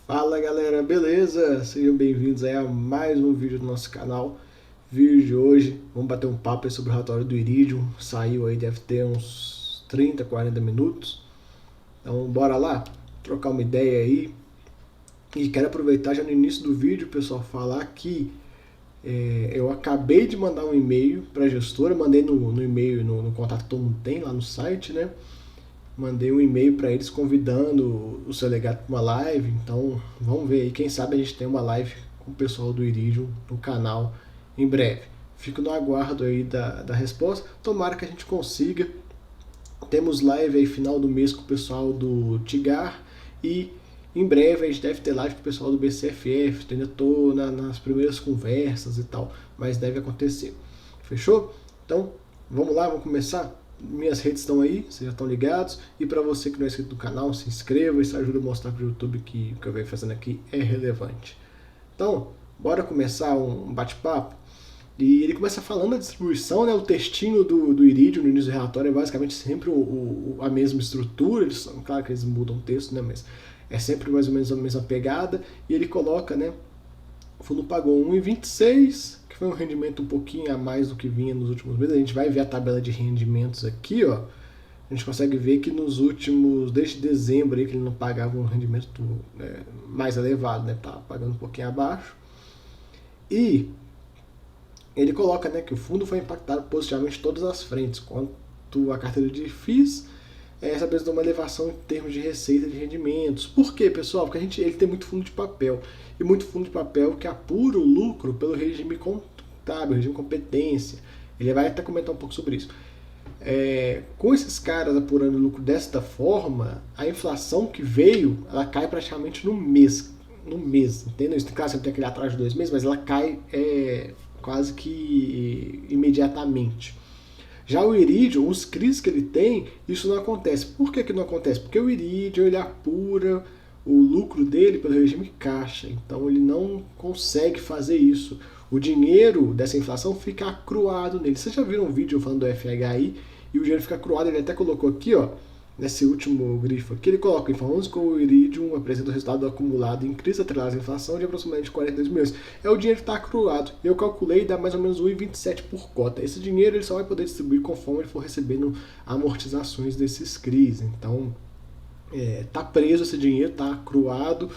Fala galera, beleza? Sejam bem-vindos aí a mais um vídeo do nosso canal. Vídeo de hoje, vamos bater um papo aí sobre o relatório do Iridium. Saiu aí, deve ter uns 30, 40 minutos. Então bora lá, trocar uma ideia aí. E quero aproveitar já no início do vídeo, pessoal, falar que eu acabei de mandar um e-mail para a gestora, mandei no e-mail, no contato que todo mundo tem lá no site, né? Mandei um e-mail para eles convidando o seu legado para uma live. Então vamos ver aí, quem sabe a gente tem uma live com o pessoal do Iridium no canal em breve. Fico no aguardo aí da resposta. Tomara que a gente consiga. Temos live aí final do mês com o pessoal do Tigar e em breve a gente deve ter live com o pessoal do BCFF. Ainda estou nas primeiras conversas e tal, mas deve acontecer. Fechou? Então vamos lá, vamos começar? Minhas redes estão aí, vocês já estão ligados. E para você que não é inscrito no canal, se inscreva. Isso ajuda a mostrar para o YouTube que o que eu venho fazendo aqui é relevante. Então, bora começar um bate-papo. E ele começa falando da distribuição, né? O textinho do Iridium no início do relatório é basicamente sempre a mesma estrutura. Claro que eles mudam o texto, né? Mas é sempre mais ou menos a mesma pegada. E ele coloca, né? O fundo pagou 1,26, que foi um rendimento um pouquinho a mais do que vinha nos últimos meses. A gente vai ver a tabela de rendimentos aqui, ó. A gente consegue ver que nos últimos, desde dezembro, aí, que ele não pagava um rendimento mais elevado, né? Tá pagando um pouquinho abaixo. E ele coloca, né, que o fundo foi impactado positivamente em todas as frentes, quanto a carteira de FIIs, essa apresentou uma elevação em termos de receita de rendimentos. Por quê, pessoal? Porque ele tem muito fundo de papel. E muito fundo de papel que apura o lucro pelo regime contábil, regime de competência. Ele vai até comentar um pouco sobre isso. Com esses caras apurando o lucro desta forma, a inflação que veio, ela cai praticamente no mês. No mês, entendeu? Claro, você tem aquele atraso de 2 meses, mas ela cai quase que imediatamente. Já o Iridium, os CRIs que ele tem, isso não acontece. Por que não acontece? Porque o Iridium ele apura o lucro dele pelo regime caixa, então ele não consegue fazer isso. O dinheiro dessa inflação fica acruado nele. Vocês já viram um vídeo falando do FHI e o dinheiro fica acruado, ele até colocou aqui, ó, nesse último grifo aqui, ele coloca: informamos que o Iridium apresenta o resultado acumulado em crise atrelada à inflação de aproximadamente 42 milhões. É o dinheiro que está acruado. Eu calculei e dá mais ou menos 1,27 por cota. Esse dinheiro ele só vai poder distribuir conforme ele for recebendo amortizações desses CRIs. Então, tá preso esse dinheiro, tá acruado,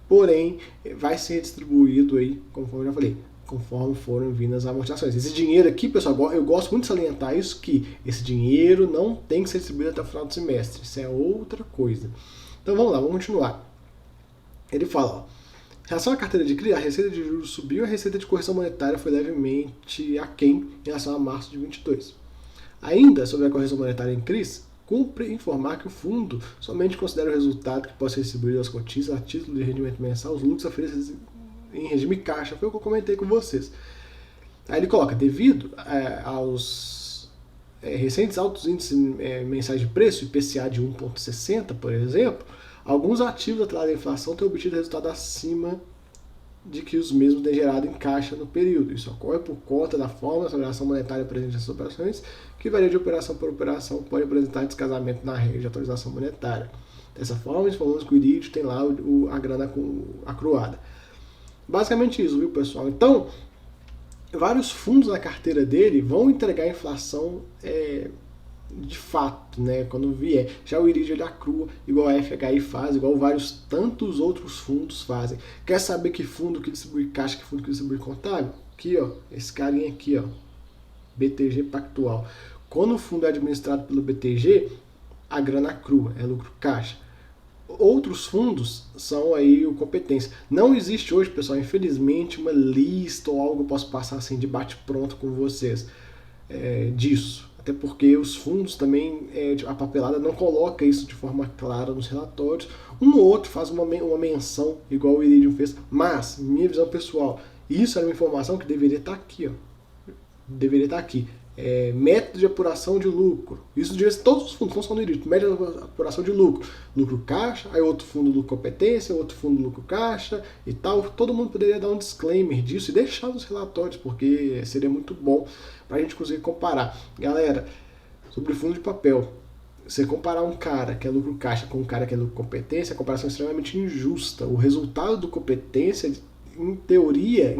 porém vai ser distribuído aí, conforme eu já falei, conforme foram vindo as amortizações. Esse dinheiro aqui, pessoal, eu gosto muito de salientar isso, que esse dinheiro não tem que ser distribuído até o final do semestre. Isso é outra coisa. Então vamos lá, vamos continuar. Ele fala, ó, em relação à carteira de CRI, a receita de juros subiu e a receita de correção monetária foi levemente aquém em relação a março de 22. Ainda sobre a correção monetária em CRIs, cumpre informar que o fundo somente considera o resultado que possa ser distribuído aos cotistas a título de rendimento mensal os lucros oferecidos em regime caixa. Foi o que eu comentei com vocês. Aí ele coloca: devido aos recentes altos índices mensais de preço, IPCA de 1,60, por exemplo, alguns ativos atrelados à inflação têm obtido resultado acima de que os mesmos têm gerado em caixa no período. Isso ocorre por conta da forma da operação monetária presente nessas operações, que varia de operação por operação, pode apresentar descasamento na regra de atualização monetária. Dessa forma, falamos que o Iridium tem lá a grana acruada. Basicamente isso, viu, pessoal? Então, vários fundos na carteira dele vão entregar a inflação de fato, né, quando vier. Já o Iridium ele acrua, igual a FHI faz, igual vários tantos outros fundos fazem. Quer saber que fundo que distribui caixa, que fundo que distribui contábil? Aqui, ó, esse carinha aqui, ó, BTG Pactual. Quando o fundo é administrado pelo BTG, a grana crua, é lucro caixa. Outros fundos são aí o competência. Não existe hoje, pessoal, infelizmente, uma lista ou algo que eu posso passar assim de bate-pronto com vocês disso. Até porque os fundos também, a papelada não coloca isso de forma clara nos relatórios. Um ou outro faz uma menção, igual o Iridium fez. Mas, minha visão pessoal, isso era uma informação que deveria estar aqui, ó. Deveria estar aqui. Método de apuração de lucro. Isso devia ser todos os fundos, não só no Iridium. Método de apuração de lucro. Lucro caixa, aí outro fundo lucro competência, outro fundo lucro caixa e tal. Todo mundo poderia dar um disclaimer disso e deixar nos relatórios, porque seria muito bom para a gente conseguir comparar. Galera, sobre fundo de papel, você comparar um cara que é lucro caixa com um cara que é lucro competência, a comparação é extremamente injusta. O resultado do competência, em teoria,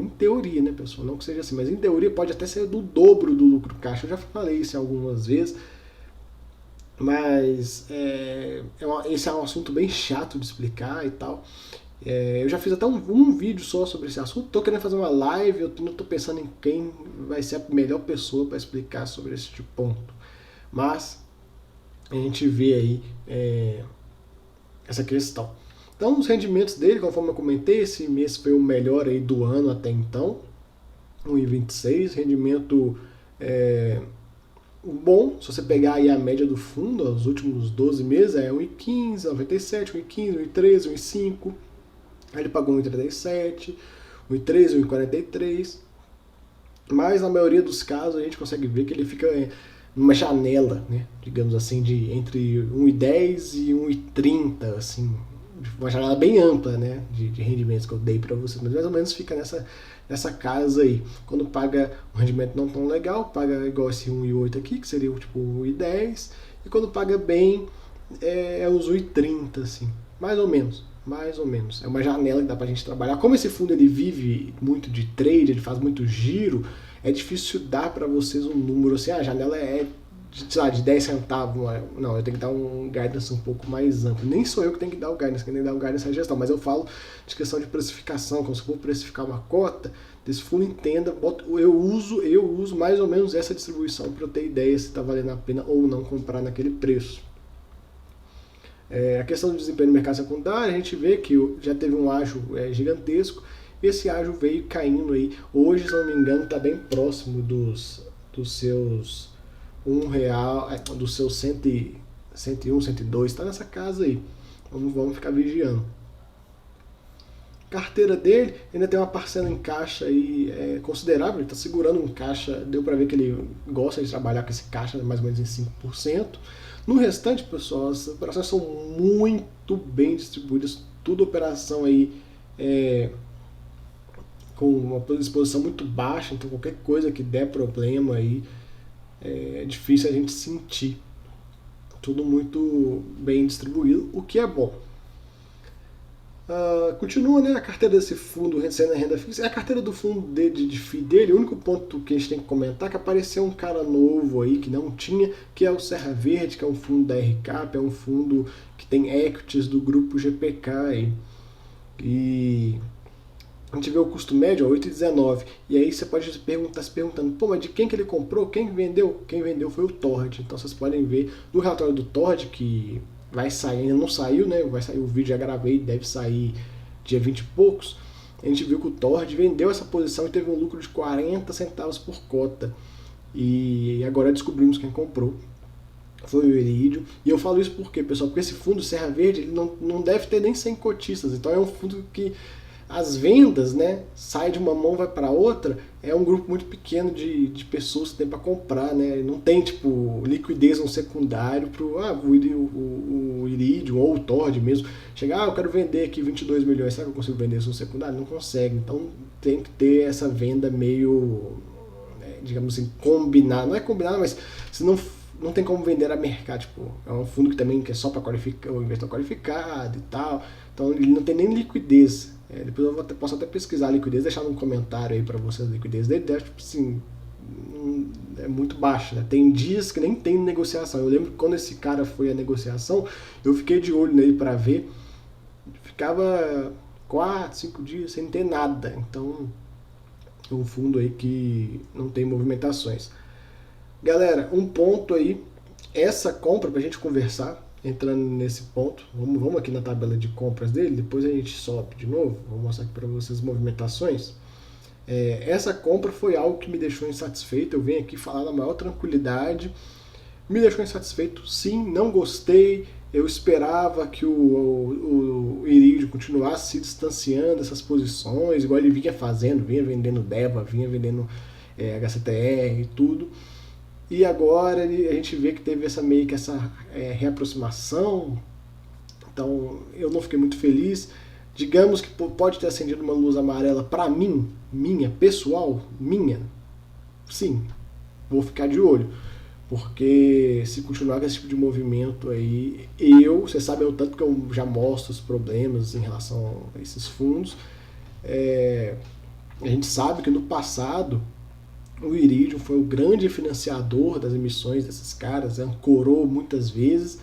né, pessoal? Não que seja assim, mas em teoria pode até ser do dobro do lucro caixa. Eu já falei isso algumas vezes, mas esse é um assunto bem chato de explicar e tal. Eu já fiz até um vídeo só sobre esse assunto. Tô querendo fazer uma live, eu não tô pensando em quem vai ser a melhor pessoa para explicar sobre esse tipo de ponto. Mas a gente vê aí essa questão. Então, os rendimentos dele, conforme eu comentei, esse mês foi o melhor aí do ano até então, 1,26, rendimento bom. Se você pegar aí a média do fundo, os últimos 12 meses é 1,15, 97, 1,15, 1,13, 1,5. Aí ele pagou 1,37, 1,13, 1,43. Mas na maioria dos casos a gente consegue ver que ele fica numa janela, né, digamos assim, de entre 1,10 e 1,30, assim, uma janela bem ampla, né, de rendimentos que eu dei para vocês, mas mais ou menos fica nessa casa aí. Quando paga um rendimento não tão legal, paga igual esse 1,8 aqui, que seria tipo 1,10, e quando paga bem é uns 1,30, assim, mais ou menos. É uma janela que dá pra gente trabalhar. Como esse fundo ele vive muito de trade, ele faz muito giro, é difícil dar para vocês um número assim, a janela é de 10 centavos. Não, eu tenho que dar um guidance um pouco mais amplo. Nem sou eu que tenho que dar o guidance, quem tem que dar o guidance é a gestão, mas eu falo de questão de precificação, como se for precificar uma cota, desse fundo entenda, eu uso mais ou menos essa distribuição para eu ter ideia se está valendo a pena ou não comprar naquele preço. A questão do desempenho no mercado secundário, a gente vê que já teve um ágio gigantesco, e esse ágio veio caindo aí. Hoje, se não me engano, está bem próximo dos seus R$1, dos seus 101, 102, está nessa casa aí. Vamos ficar vigiando. Carteira dele ainda tem uma parcela em caixa aí, considerável, ele está segurando um caixa, deu para ver que ele gosta de trabalhar com esse caixa mais ou menos em 5%. No restante, pessoal, as operações são muito bem distribuídas, tudo operação aí com uma exposição muito baixa, então qualquer coisa que der problema aí é difícil a gente sentir. Tudo muito bem distribuído, o que é bom. Continua, né, a carteira desse fundo sendo a renda fixa. É a carteira do fundo de FII dele. O único ponto que a gente tem que comentar é que apareceu um cara novo aí que não tinha, que é o Serra Verde, que é um fundo da RCAP, é um fundo que tem equities do grupo GPK aí. E a gente vê o custo médio, 8,19. E aí você pode se perguntando, pô, mas de quem que ele comprou? Quem vendeu? Quem vendeu foi o Tord. Então vocês podem ver no relatório do Tord, que vai sair, ainda não saiu, né? Vai sair o vídeo, já gravei, deve sair dia 20 e poucos. A gente viu que o Tord vendeu essa posição e teve um lucro de 40 centavos por cota. E agora descobrimos quem comprou. Foi o Iridium. E eu falo isso por quê, pessoal? Porque esse fundo Serra Verde ele não deve ter nem 100 cotistas. Então é um fundo que as vendas, né, sai de uma mão vai para outra, é um grupo muito pequeno de pessoas que tem para comprar, né, não tem tipo liquidez no secundário para o Iridium ou o Tord mesmo chegar, eu quero vender aqui 22 milhões, será que eu consigo vender isso no secundário? Não consegue, então tem que ter essa venda meio, digamos assim, combinada, não é combinada, mas se não tem como vender a mercado, tipo, é um fundo que também é só para qualificar, o investidor qualificado e tal, então ele não tem nem liquidez. Depois eu posso até pesquisar a liquidez, deixar num comentário aí para vocês a liquidez dele, tipo assim, é muito baixa, né? Tem dias que nem tem negociação. Eu lembro que quando esse cara foi à negociação, eu fiquei de olho nele para ver, ficava 4, 5 dias sem ter nada. Então é um fundo aí que não tem movimentações. Galera, um ponto aí, essa compra pra gente conversar, entrando nesse ponto, vamos aqui na tabela de compras dele, depois a gente sobe de novo, vou mostrar aqui para vocês as movimentações. Essa compra foi algo que me deixou insatisfeito, eu venho aqui falar na maior tranquilidade, me deixou insatisfeito, sim, não gostei, eu esperava que o Iridium continuasse se distanciando dessas posições, igual ele vinha fazendo, vinha vendendo DEVA, vinha vendendo HCTR e tudo. E agora a gente vê que teve essa reaproximação, então eu não fiquei muito feliz. Digamos que pode ter acendido uma luz amarela para mim, minha, pessoal, minha, sim, vou ficar de olho. porque se continuar com esse tipo de movimento aí, você sabe o tanto que eu já mostro os problemas em relação a esses fundos. A gente sabe que no passado o Iridium foi o grande financiador das emissões desses caras, ancorou muitas vezes.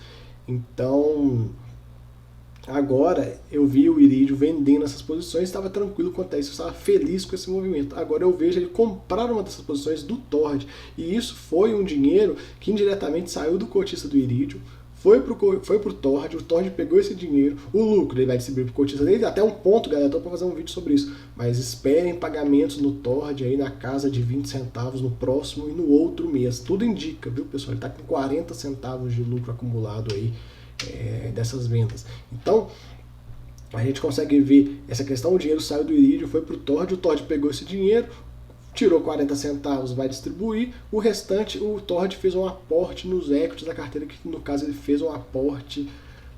Então, agora eu vi o Iridium vendendo essas posições, estava tranquilo quanto a isso, eu estava feliz com esse movimento. Agora eu vejo ele comprar uma dessas posições do Tord, e isso foi um dinheiro que indiretamente saiu do cotista do Iridium, foi pro Tord, o Tord pegou esse dinheiro, o lucro ele vai distribuir pro cotista dele, até um ponto, galera, estou para fazer um vídeo sobre isso, mas esperem pagamentos no Tord aí na casa de 20 centavos no próximo e no outro mês, tudo indica, viu pessoal, ele está com 40 centavos de lucro acumulado aí dessas vendas. Então, a gente consegue ver essa questão, o dinheiro saiu do Iridium, foi pro Tord, o Tord pegou esse dinheiro, tirou 40 centavos, vai distribuir, o restante o Tord fez um aporte nos equities da carteira, que no caso ele fez um aporte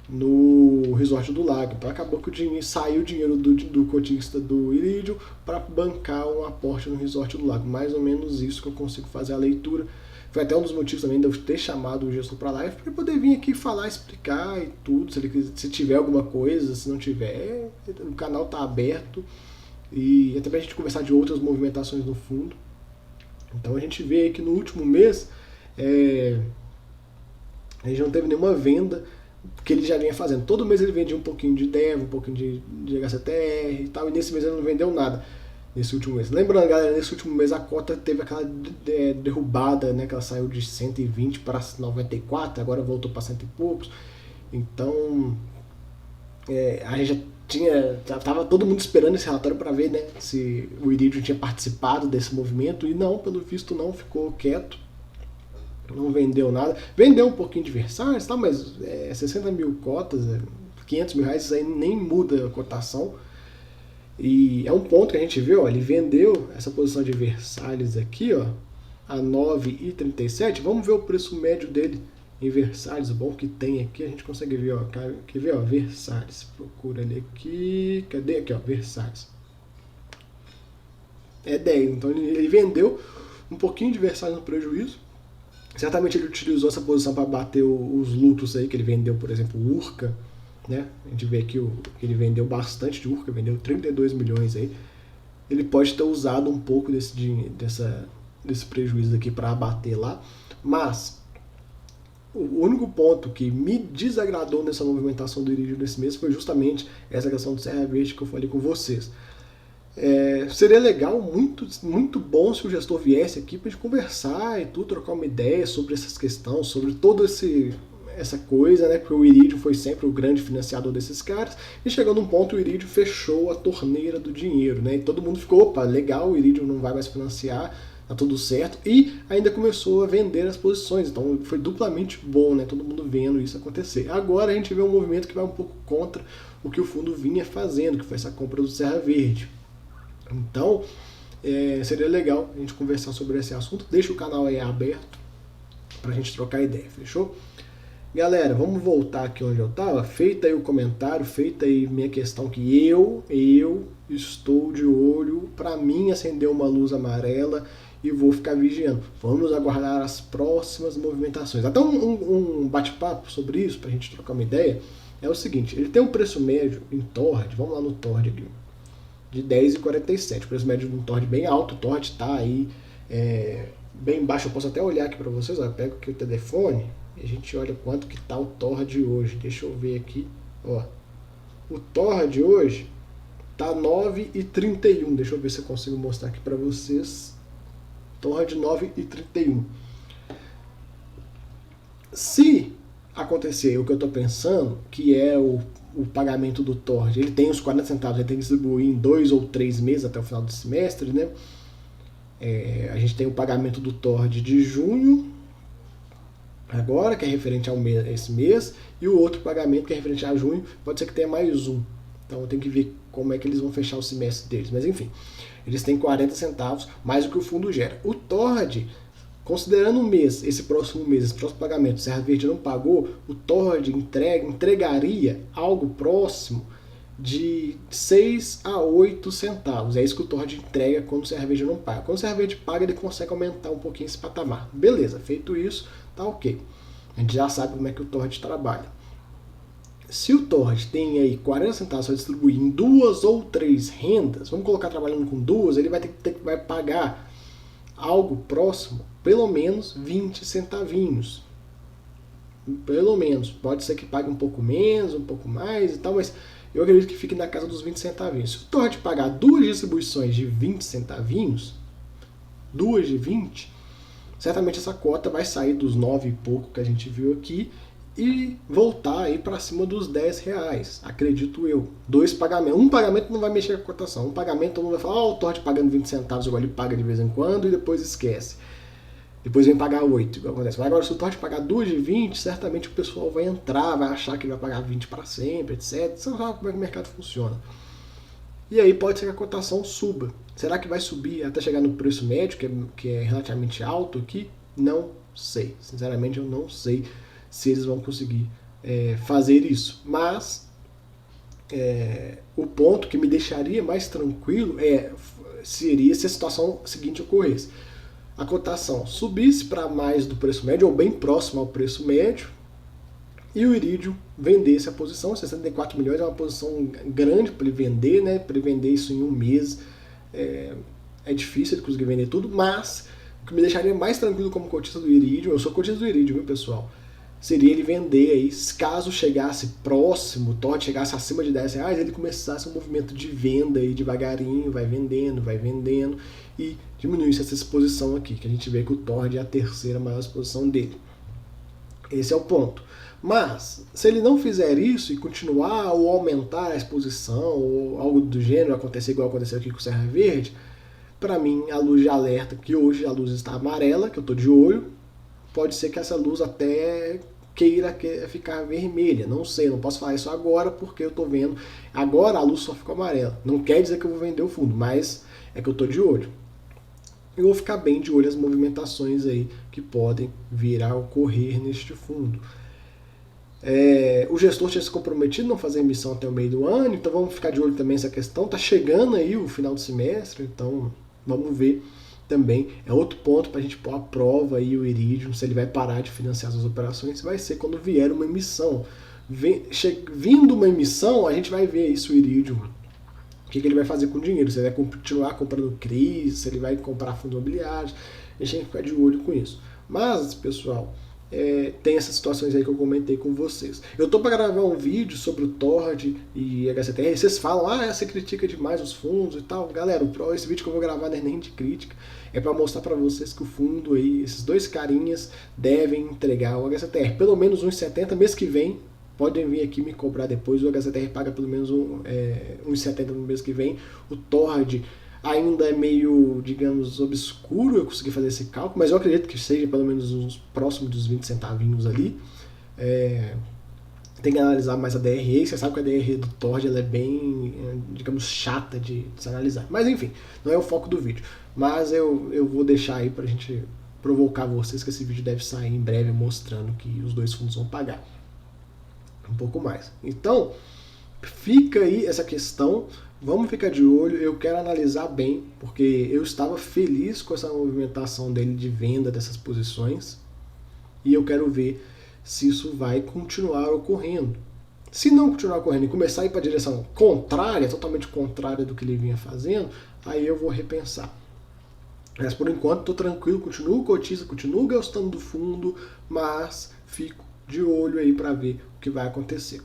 no Resort do Lago. Então acabou que saiu o dinheiro do cotista do Iridium para bancar um aporte no Resort do Lago. Mais ou menos isso que eu consigo fazer a leitura. Foi até um dos motivos também de eu ter chamado o gestor para a live, para ele poder vir aqui falar, explicar e tudo, se tiver alguma coisa, se não tiver, o canal está aberto. E até para a gente conversar de outras movimentações no fundo. Então a gente vê que no último mês a gente não teve nenhuma venda que ele já vinha fazendo. Todo mês ele vendia um pouquinho de DEV, um pouquinho de HCTR e tal, e nesse mês ele não vendeu nada. Nesse último mês. Lembrando, galera, nesse último mês a cota teve aquela derrubada, né, que ela saiu de 120 para 94, agora voltou para 100 e poucos. Então, a gente já tava todo mundo esperando esse relatório para ver, né, se o Iridium tinha participado desse movimento, e não, pelo visto não, ficou quieto, não vendeu nada, vendeu um pouquinho de Versailles, tá, mas 60 mil cotas, 500 mil reais, isso aí nem muda a cotação. E é um ponto que a gente vê, ó, ele vendeu essa posição de Versailles aqui, ó, a 9,37. Vamos ver o preço médio dele em Versailles, bom que tem aqui, a gente consegue ver, ó, quer ver, ó, Versailles, procura ele aqui, cadê aqui, ó, Versailles. É 10, então ele vendeu um pouquinho de Versailles no prejuízo. Certamente ele utilizou essa posição para bater os lucros aí que ele vendeu, por exemplo, o Urca, né? A gente vê aqui que ele vendeu bastante de Urca, vendeu 32 milhões aí. Ele pode ter usado um pouco desse prejuízo aqui para abater lá, mas o único ponto que me desagradou nessa movimentação do Iridium nesse mês foi justamente essa questão do Serra Verde que eu falei com vocês. Seria legal, muito, muito bom se o gestor viesse aqui para a gente conversar e tudo, trocar uma ideia sobre essas questões, sobre toda essa coisa, né? Porque o Iridium foi sempre o grande financiador desses caras, e chegando um ponto o Iridium fechou a torneira do dinheiro, né? E todo mundo ficou, opa, legal, o Iridium não vai mais financiar, tá tudo certo, e ainda começou a vender as posições, então foi duplamente bom, né? Todo mundo vendo isso acontecer. Agora a gente vê um movimento que vai um pouco contra o que o fundo vinha fazendo, que foi essa compra do Serra Verde. Então, seria legal a gente conversar sobre esse assunto. Deixa o canal aí aberto pra gente trocar ideia, fechou? Galera, vamos voltar aqui onde eu estava. Feita aí o comentário, feita aí minha questão que eu estou de olho. Para mim acendeu uma luz amarela e vou ficar vigiando. Vamos aguardar as próximas movimentações. Até um bate-papo sobre isso, para a gente trocar uma ideia, é o seguinte. Ele tem um preço médio em Tord, vamos lá no Tord aqui, de 10,47. O preço médio de um Tord bem alto. O Tord está aí bem baixo. Eu posso até olhar aqui para vocês. Ó, eu pego aqui o telefone e a gente olha quanto que está o Tord hoje. Deixa eu ver aqui. Ó, o Tord hoje está 9,31. Deixa eu ver se eu consigo mostrar aqui para vocês. Tord 9,31. Se acontecer o que eu estou pensando, que é o pagamento do Tord, ele tem os 40 centavos, ele tem que distribuir em 2 ou 3 meses até o final do semestre, né? A gente tem o pagamento do Tord de junho, agora, que é referente ao mês, esse mês, e o outro pagamento que é referente a junho, pode ser que tenha mais um. Então eu tenho que ver como é que eles vão fechar o semestre deles. Mas enfim, eles têm 40 centavos, mais do que o fundo gera. O Tord, considerando um mês, esse próximo pagamento, o Serra Verde não pagou, o Tord entregaria algo próximo de 6 a 8 centavos. É isso que o Tord entrega quando o CR Verde não paga. Quando o CR Verde paga, ele consegue aumentar um pouquinho esse patamar. Beleza, feito isso, tá ok. A gente já sabe como é que o Tord trabalha. Se o Tord tem aí 40 centavos para distribuir em 2 ou 3 rendas, vamos colocar trabalhando com 2, ele vai pagar algo próximo, pelo menos 20 centavinhos. Pelo menos. Pode ser que pague um pouco menos, um pouco mais e tal, mas eu acredito que fique na casa dos 20 centavinhos. Se o Tord pagar duas distribuições de 20 centavinhos, duas de 20, certamente essa cota vai sair dos 9 e pouco que a gente viu aqui e voltar aí para cima dos 10 reais, acredito eu. Dois pagamentos. Um pagamento não vai mexer com a cotação. Um pagamento todo mundo vai falar, o Tord pagando 20 centavos, igual ele paga de vez em quando e depois esquece. Depois vem pagar 8, igual acontece. Mas agora, se o Tord pagar 2 de 20, certamente o pessoal vai entrar, vai achar que ele vai pagar 20 para sempre, etc. Você não sabe como é que o mercado funciona. E aí pode ser que a cotação suba. Será que vai subir até chegar no preço médio, que é relativamente alto aqui? Não sei. Sinceramente, eu não sei se eles vão conseguir fazer isso. Mas o ponto que me deixaria mais tranquilo seria se a situação seguinte ocorresse. A cotação subisse para mais do preço médio, ou bem próximo ao preço médio, e o Iridium vendesse a posição. 64 milhões é uma posição grande para ele vender, né? Para ele vender isso em um mês é difícil ele conseguir vender tudo, mas o que me deixaria mais tranquilo como cotista do Iridium, eu sou cotista do Iridium, viu, pessoal? Seria ele vender aí, caso chegasse próximo, o Tord chegasse acima de 10 reais, ele começasse um movimento de venda aí devagarinho, vai vendendo e diminuísse essa exposição aqui, que a gente vê que o Tord é a terceira maior exposição dele. Esse é o ponto. Mas, se ele não fizer isso e continuar ou aumentar a exposição ou algo do gênero, acontecer igual aconteceu aqui com o Serra Verde, para mim a luz de alerta, que hoje a luz está amarela, que eu estou de olho, pode ser que essa luz até queira ficar vermelha, não sei, não posso falar isso agora porque eu estou vendo, agora a luz só ficou amarela, não quer dizer que eu vou vender o fundo, mas é que eu estou de olho. Eu vou ficar bem de olho as movimentações aí que podem vir a ocorrer neste fundo. O gestor tinha se comprometido a não fazer emissão até o meio do ano, então vamos ficar de olho também nessa questão. Está chegando aí o final do semestre, então vamos ver também. É outro ponto para a gente pôr à prova aí o Iridium, se ele vai parar de financiar suas operações, vai ser quando vier uma emissão. Vindo uma emissão, a gente vai ver isso o Iridium. O que ele vai fazer com o dinheiro? Se ele vai continuar comprando CRIs, se ele vai comprar fundos imobiliários, a gente tem que ficar de olho com isso. Mas, pessoal, tem essas situações aí que eu comentei com vocês. Eu tô para gravar um vídeo sobre o Tord e HCTR. Vocês falam, você critica demais os fundos e tal. Galera, esse vídeo que eu vou gravar não é nem de crítica, é para mostrar para vocês que o fundo aí, esses dois carinhas, devem entregar o HCTR pelo menos 1,70 mês que vem. Podem vir aqui me cobrar depois, o HCTR paga pelo menos 1,70 no mês que vem. O Tord ainda é meio, digamos, obscuro eu conseguir fazer esse cálculo, mas eu acredito que seja pelo menos uns próximos dos 20 centavinhos ali. Tem que analisar mais a DRE, você sabe que a DRE do Tord ela é bem, digamos, chata de se analisar. Mas enfim, não é o foco do vídeo. Mas eu vou deixar aí pra gente provocar vocês que esse vídeo deve sair em breve mostrando que os dois fundos vão pagar um pouco mais. Então, fica aí essa questão, vamos ficar de olho, eu quero analisar bem, porque eu estava feliz com essa movimentação dele de venda dessas posições, e eu quero ver se isso vai continuar ocorrendo. Se não continuar ocorrendo e começar a ir para a direção contrária, totalmente contrária do que ele vinha fazendo, aí eu vou repensar. Mas por enquanto estou tranquilo, continuo cotista, continuo gastando do fundo, mas fico de olho aí para ver o que vai acontecer.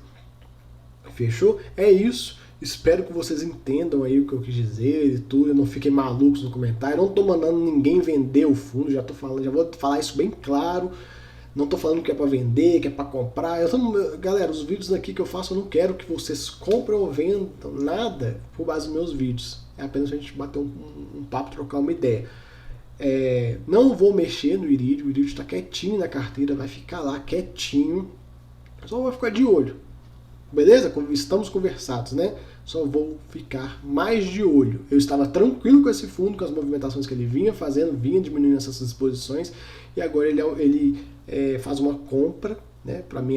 Fechou? É isso. Espero que vocês entendam aí o que eu quis dizer e tudo, não fiquem malucos no comentário. Não tô mandando ninguém vender o fundo, já vou falar isso bem claro. Não tô falando que é para vender, que é para comprar. Galera, os vídeos aqui que eu faço, eu não quero que vocês comprem ou vendam nada por base dos meus vídeos. É apenas a gente bater um papo, trocar uma ideia. Não vou mexer no Iridium, o Iridium está quietinho na carteira, vai ficar lá quietinho, só vou ficar de olho, beleza? Estamos conversados, né? Só vou ficar mais de olho. Eu estava tranquilo com esse fundo, com as movimentações que ele vinha fazendo, vinha diminuindo essas exposições, e agora ele faz uma compra, né? Para mim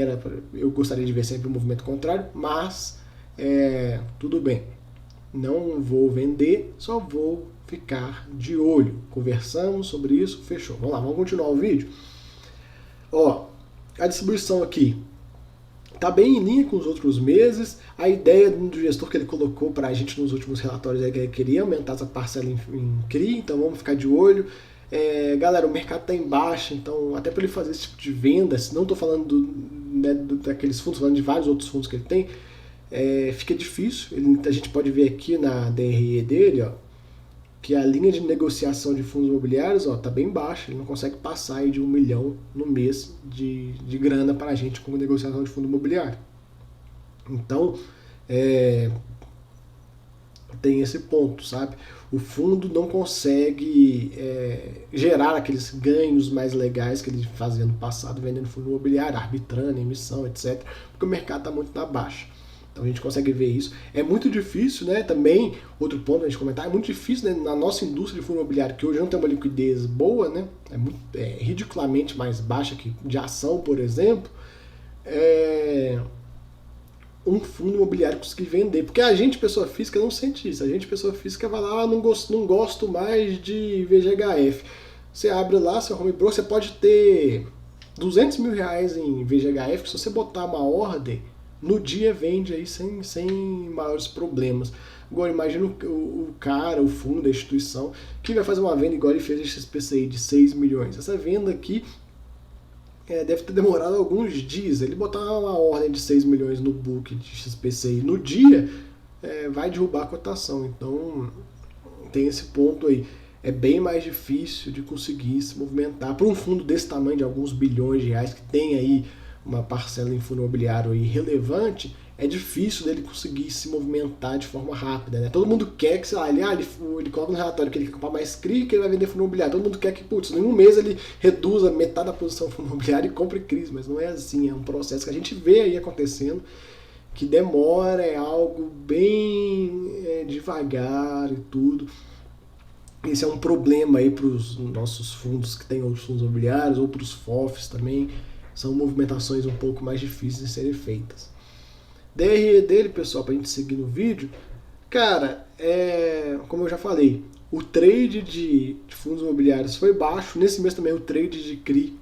eu gostaria de ver sempre um movimento contrário, mas tudo bem, não vou vender, só vou ficar de olho. Conversamos sobre isso, fechou. Vamos lá, vamos continuar o vídeo. Ó, a distribuição aqui está bem em linha com os outros meses. A ideia do gestor que ele colocou para a gente nos últimos relatórios é que ele queria aumentar essa parcela em CRI, então vamos ficar de olho. Galera, o mercado está em baixa, então até para ele fazer esse tipo de venda, se não estou falando daqueles fundos, falando de vários outros fundos que ele tem, fica difícil. A gente pode ver aqui na DRE dele, ó, que a linha de negociação de fundos imobiliários está bem baixa, ele não consegue passar aí de 1 milhão no mês de grana para a gente como negociação de fundo imobiliário. Então, tem esse ponto, sabe? O fundo não consegue gerar aqueles ganhos mais legais que ele fazia no passado, vendendo fundo imobiliário, arbitrando, emissão, etc., porque o mercado está muito na baixa. Então a gente consegue ver isso. É muito difícil, né? Também, outro ponto a gente comentar, é muito difícil, né, na nossa indústria de fundo imobiliário, que hoje não tem uma liquidez boa, né? É ridiculamente mais baixa que de ação, por exemplo, um fundo imobiliário conseguir vender. Porque a gente, pessoa física, não sente isso. A gente, pessoa física, vai lá, não gosto mais de VGHF. Você abre lá seu home broker, você pode ter 200 mil reais em VGHF, que se você botar uma ordem, no dia vende aí sem maiores problemas. Agora imagina o cara, o fundo da instituição, que vai fazer uma venda igual ele fez esse XPCI de 6 milhões. Essa venda aqui deve ter demorado alguns dias. Ele botar uma ordem de 6 milhões no book de XPCI no dia, vai derrubar a cotação. Então tem esse ponto aí. É bem mais difícil de conseguir se movimentar. Para um fundo desse tamanho, de alguns bilhões de reais, que tem aí uma parcela em fundo imobiliário relevante, é difícil dele conseguir se movimentar de forma rápida, né? Todo mundo quer que, sei lá, ele coloca no relatório que ele quer comprar mais CRI, que ele vai vender fundo imobiliário. Todo mundo quer que, em um mês ele reduza metade da posição do fundo imobiliário e compre CRIs, mas não é assim, é um processo que a gente vê aí acontecendo, que demora, é algo bem devagar e tudo. Esse é um problema aí para os nossos fundos que tem outros fundos imobiliários, ou para os FOFs também. São movimentações um pouco mais difíceis de serem feitas. DRE dele, pessoal, para a gente seguir no vídeo, cara, como eu já falei, o trade de fundos imobiliários foi baixo. Nesse mês também o trade de CRI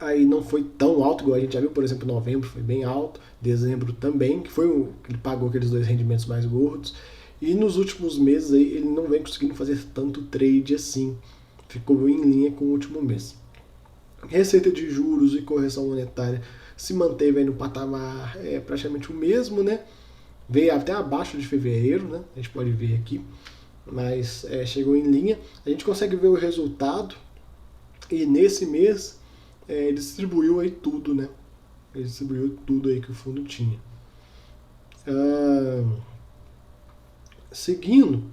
aí não foi tão alto, igual a gente já viu, por exemplo, novembro foi bem alto, dezembro também, que foi que ele pagou aqueles dois rendimentos mais gordos. E nos últimos meses aí ele não vem conseguindo fazer tanto trade assim, ficou em linha com o último mês. Receita de juros e correção monetária se manteve aí no patamar praticamente o mesmo, né? Veio até abaixo de fevereiro, né? A gente pode ver aqui, mas chegou em linha. A gente consegue ver o resultado e nesse mês ele distribuiu aí tudo, né? Ele distribuiu tudo aí que o fundo tinha. Seguindo,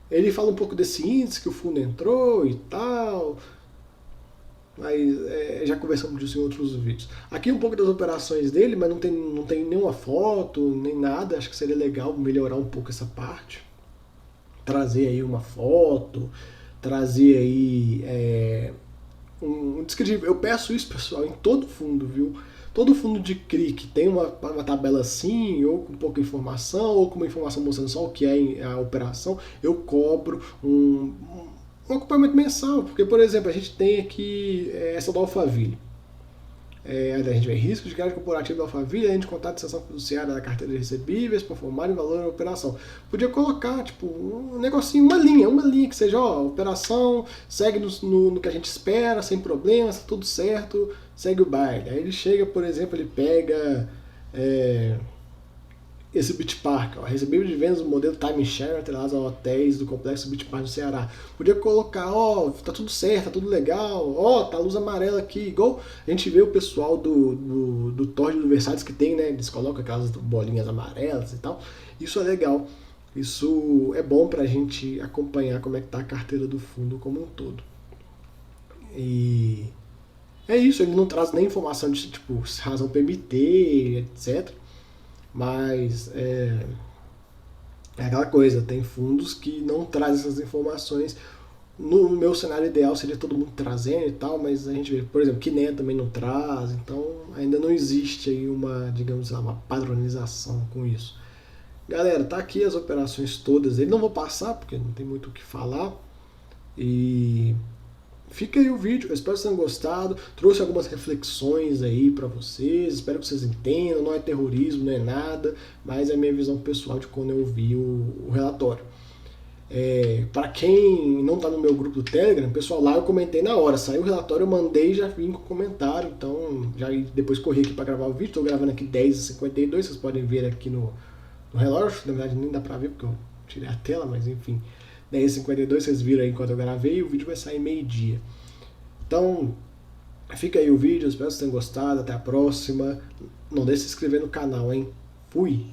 ele fala um pouco desse índice que o fundo entrou e tal, mas já conversamos disso em outros vídeos. Aqui um pouco das operações dele, mas não tem nenhuma foto, nem nada. Acho que seria legal melhorar um pouco essa parte. Trazer aí uma foto, trazer aí um descritivo. Eu peço isso, pessoal, em todo fundo, viu? Todo fundo de CRI que tem uma tabela assim, ou com pouca informação, ou com uma informação mostrando só o que é a operação, eu cobro um acompanhamento mensal, porque, por exemplo, a gente tem aqui essa do Alphaville. A gente vê risco de crédito corporativo da Alphaville, a gente contato de sessão fiduciária da carteira de recebíveis, conformar em valor da operação. Podia colocar, tipo, um negocinho, uma linha que seja, ó, operação, segue no que a gente espera, sem problemas, tá tudo certo, segue o baile. Aí ele chega, por exemplo, ele pega esse Beach Park, ó, recebível de vendas do modelo timeshare atrelados a hotéis do complexo Beach Park no Ceará. Podia colocar, ó, tá tudo certo, tá tudo legal, ó, tá a luz amarela aqui, igual a gente vê o pessoal do Torre do Versalhes que tem, né, eles colocam aquelas bolinhas amarelas e tal. Isso é legal, isso é bom pra gente acompanhar como é que tá a carteira do fundo como um todo. E é isso, ele não traz nem informação de, tipo, razão PMT, etc., mas é aquela coisa, tem fundos que não trazem essas informações. No meu cenário ideal seria todo mundo trazendo e tal, mas a gente vê, por exemplo, Kinea também não traz, então ainda não existe aí uma, digamos, uma padronização com isso. Galera, tá aqui as operações todas dele. Não vou passar porque não tem muito o que falar. E fica aí o vídeo. Eu espero que vocês tenham gostado. Trouxe algumas reflexões aí pra vocês. Espero que vocês entendam. Não é terrorismo, não é nada, mas é a minha visão pessoal de quando eu vi o relatório. Para quem não tá no meu grupo do Telegram, pessoal, lá eu comentei na hora. Saiu o relatório, eu mandei e já vim com comentário. Então, já depois corri aqui para gravar o vídeo. Estou gravando aqui 10h52. Vocês podem ver aqui no relógio. Na verdade, nem dá para ver porque eu tirei a tela, mas enfim. 10h52, vocês viram aí enquanto eu gravei. E o vídeo vai sair meio-dia. Então, fica aí o vídeo. Espero que vocês tenham gostado. Até a próxima. Não deixe de se inscrever no canal, hein? Fui!